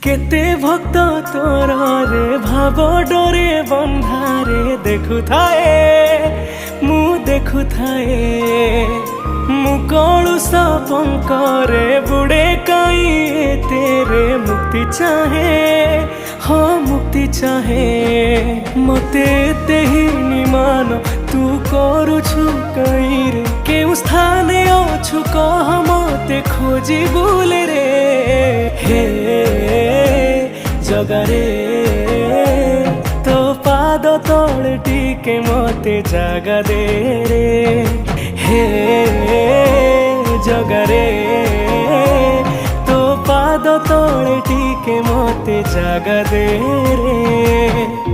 केते भक्त तोर रे भाव डोरे बंधारे देखु थाए मु देखु थाए मु कलुष पंकरे बुड़े कई तेरे मुक्ति चाहे हाँ मुक्ति चाहे मते ते ही निमान तू करुछु कई रे केउ स्थाने अछु कह मते खोजी बुले रे हे जगारे तो पाद तले टिके मते जागा दे रे हे जगारे तो पाद तले टिके मते जागा दे रे।